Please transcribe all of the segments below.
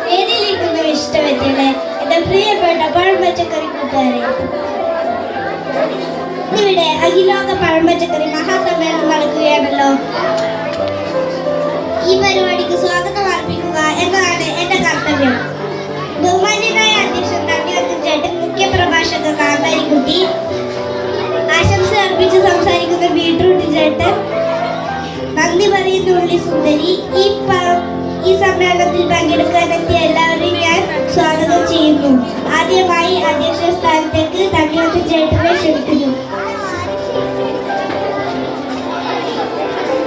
വേദിയിലിരിക്കുന്ന ഇഷ്ടവെത്തിയുടെ എന്റെ പ്രിയപ്പെട്ട പഴംപച്ചക്കറി കൂട്ടുകാരെ, ഇവിടെ അഖിലോക പഴംപച്ചക്കറി മഹാസമ്മേളനം നടക്കുകയാണല്ലോ. ഈ പരിപാടിക്ക് സ്വാഗതം അർപ്പിക്കുക എന്നതാണ് എന്റെ കർത്തവ്യം. ബഹുമാന്യനായ അധ്യക്ഷൻ തണ്ണിമത്തൻ ചേട്ടൻ, മുഖ്യ പ്രഭാഷക കാന്താരിക്കുട്ടി, ആശംസ അർപ്പിച്ച് സംസാരിക്കുന്ന ബീട്രൂട്ട് ചേട്ടൻ, നന്ദി പറയുന്ന ഉള്ളി സുന്ദരി, ഈ സമ്മേളനത്തിൽ പങ്കെടുക്കാനെത്തിയ എല്ലാവരെയും ഞാൻ സ്വാഗതം ചെയ്യുന്നു. ആദ്യമായി അധ്യക്ഷ സ്ഥാനത്തേക്ക് തണ്ണിമത്തൻ ചേട്ടനെ ക്ഷണിക്കുന്നു.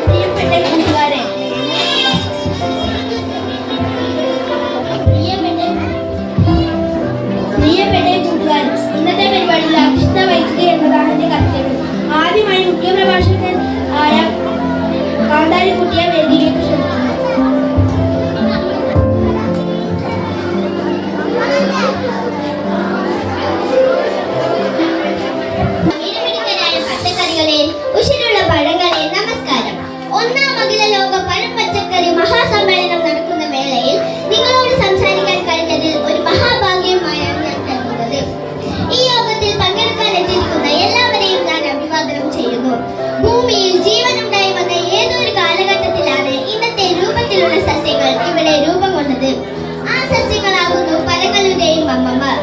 പ്രിയപ്പെട്ട കൂട്ടുകാരെ, ഇന്നത്തെ പരിപാടിയിൽ അധ്യക്ഷത വഹിക്കുക എന്നതാണ് എന്റെ കർത്തവ്യം. ആദ്യമായി മുഖ്യപ്രഭാഷകൻ ആയ കാന്താരിക്കുട്ടിയെ വേദിയിലേക്ക് ക്ഷണിക്കുന്നു. പച്ചക്കറികളെ, ഉശിരുള്ള പഴങ്ങളെ, നമസ്കാരം. ഒന്നാം അഖില ലോക പഴംപച്ചക്കറി മഹാസമ്മേളനം നടക്കുന്ന വേളയിൽ നിങ്ങളോട് സംസാരിക്കാൻ കഴിഞ്ഞതിൽ ഒരു മഹാഭാഗ്യമായാണ് ഞാൻ കരുതുന്നത്. ഈ യോഗത്തിൽ പങ്കെടുക്കാൻ എത്തിയിരിക്കുന്ന എല്ലാവരെയും ഞാൻ അഭിവാദനം ചെയ്യുന്നു. ഭൂമിയിൽ ജീവനുണ്ടായി വന്ന ഏതൊരു കാലഘട്ടത്തിലാണ് ഇന്നത്തെ രൂപത്തിലുള്ള സസ്യങ്ങൾ ഇവിടെ രൂപം കൊണ്ടത്. ആ സസ്യങ്ങളാകുന്നു പഴങ്ങളുടെയും അമ്മമാർ.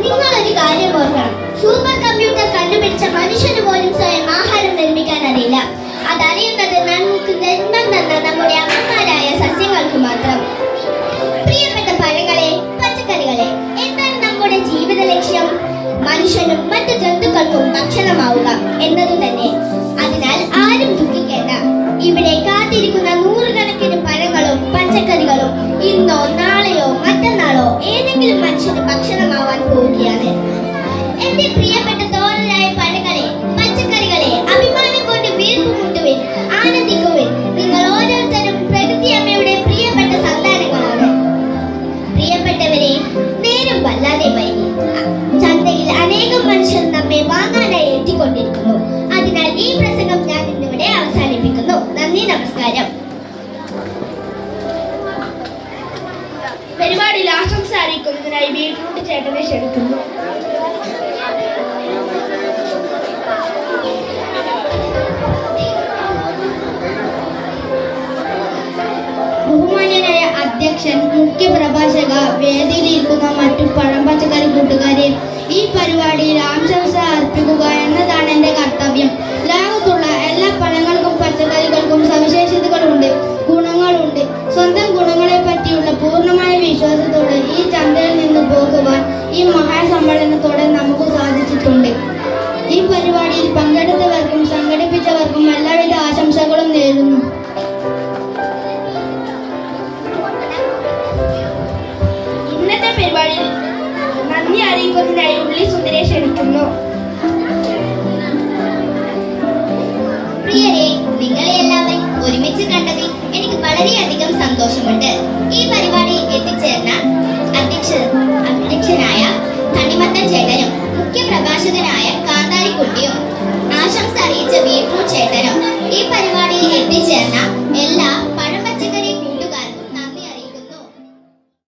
നിങ്ങൾ ഒരു കാര്യം ഓർക്കണം, സൂപ്പർ കമ്പ്യൂട്ടർ കണ്ടുപിടിച്ച മനുഷ്യന് പോലും സ്വയം ആഹാരം നിർമ്മിക്കാൻ അറിയില്ല. അതറിയുന്നത് നമുക്ക് ജന്മം തന്ന നമ്മുടെ അമ്മമാരായ സസ്യങ്ങൾക്ക് മാത്രം. പ്രിയപ്പെട്ട പഴങ്ങളെ, പച്ചക്കറികളെ, എന്താണ് നമ്മുടെ ജീവിത ലക്ഷ്യം? മനുഷ്യനും മറ്റു ജന്തുക്കൾക്കും ഭക്ഷണമാവുക എന്നതു തന്നെ. അതിനാൽ ആരും ദുഃഖിക്കേണ്ട. ഇവിടെ കാത്തിരിക്കുന്ന നൂറുകണക്കിന് പഴങ്ങളും പച്ചക്കറികളും ഇന്നോ നാളെയോ മറ്റന്നാളോ ഏതെങ്കിലും മനുഷ്യന് ഭക്ഷണമാവാൻ പോവുകയാണ്. എന്റെ പ്രിയപ്പെട്ട തോഴരായ പഴങ്ങളെ, പച്ചക്കറികളെ, അഭിമാനം കൊണ്ട് വീർപ്പുമുട്ടുവിൻ, ആനന്ദിക്കുവിൻ. നിങ്ങൾ ഓരോരുത്തരും പ്രകൃതി അമ്മയുടെ പ്രിയപ്പെട്ട സന്താനങ്ങളാണ്. പ്രിയപ്പെട്ടവരെ, നേരം വല്ലാതെ വൈകി. ചന്തയിൽ അനേകം മനുഷ്യർ നമ്മെ വാങ്ങാനായി എത്തിക്കൊണ്ടിരിക്കുന്നു. അതിനാൽ ഈ പ്രസംഗം ഞാൻ ഇന്നിവിടെ അവസാനിപ്പിക്കുന്നു. നന്ദി, നമസ്കാരം. പരിപാടിയിൽ ആശംസ അറിയിക്കുന്നതിനായി ബീട്രൂട്ട് ചേട്ടനെ ക്ഷണിക്കുന്നു. ബഹുമാന്യനായ അധ്യക്ഷൻ, മുഖ്യ പ്രഭാഷക, വേദിയിലിരിക്കുന്ന മറ്റു പഴംപച്ചക്കറി കൂട്ടുകാരെ, ഈ പരിപാടിയിൽ ആശംസ അർപ്പിക്കുക എന്നതാണ് എന്റെ കർത്തവ്യം. ലോകത്തുള്ള എല്ലാ പഴങ്ങൾക്കും പച്ചക്കറികൾക്കും സവിശേഷതകളുണ്ട്, ഗുണങ്ങളുണ്ട്. സ്വന്തം ഗുണങ്ങളെ പറ്റിയുള്ള പൂർണ്ണമായ വിശ്വാസത്തോടെ ഈ ചന്തയിൽ നിന്ന് പോകുവാൻ ഈ മഹാസമ്മേളനത്തോടെ